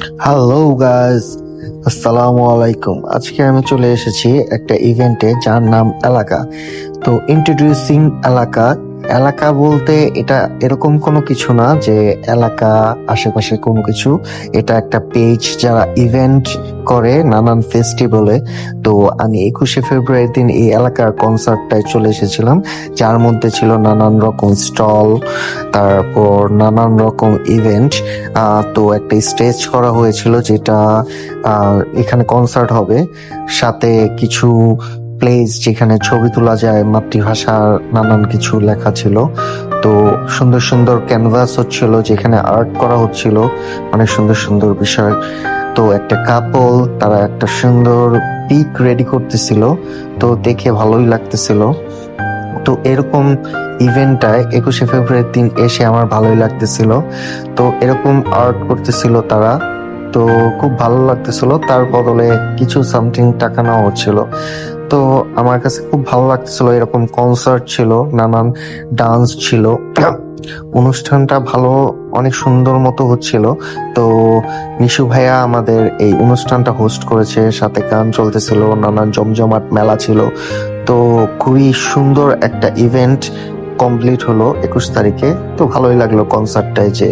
Hello guys, আসসালামু আলাইকুম। আজকে আমি চলে এসেছি একটা ইভেন্টে যার নাম এলাকা। তো ইন্ট্রোডিউসিং এলাকা। এলাকা বলতে এটা এরকম কোনো কিছু না যে এলাকা আশেপাশে কোনো কিছু। এটা একটা পেজ যারা ইভেন্ট করে নানান ফেস্টিভ্যালে। তো আমি 21শে ফেব্রুয়ারির দিন এই এলাকার কনসার্টটায় চলে এসেছিলাম, যার মধ্যে ছিল নানান রকম স্টল, তারপর নানান রকম ইভেন্ট। তো একটা স্টেজ করা হয়েছিল যেটা এখানে কনসার্ট হবে, সাথে কিছু প্লেস যেখানে ছবি তোলা যায়, মাতৃভাষার নানান কিছু লেখা ছিল। তো সুন্দর সুন্দর ক্যানভাস হচ্ছিল যেখানে আর্ট করা হচ্ছিল, অনেক সুন্দর সুন্দর বিষয়। তো একটা কাপল তারা একটা সুন্দর পিক রেডি করতেছিল, তো দেখে ভালোই লাগতেছিল। তো এরকম ইভেন্টটায় 21শে ফেব্রুয়ারির দিন এসে আমার ভালোই লাগতেছিল। তো এরকম আর্ট করতেছিল তারা, তো খুব ভালো লাগতেছিল। তার বদলে কিছু সামথিং টাকা নেওয়া হচ্ছিল। তো আমার কাছে খুব ভালো লাগতেছিল। এরকম কনসার্ট ছিল, নানান ডান্স ছিল, অনুষ্ঠানটা ভালো, অনেক সুন্দর মতো হচ্ছিল। তো নিশু ভাইয়া আমাদের এই অনুষ্ঠানটা হোস্ট করেছে, সাথে গান চলতেছিল, নানান জমজমাট মেলা ছিল। তো খুবই সুন্দর একটা ইভেন্ট কমপ্লিট হলো 21 তারিখে। তো ভালোই লাগলো কনসার্টটায় যে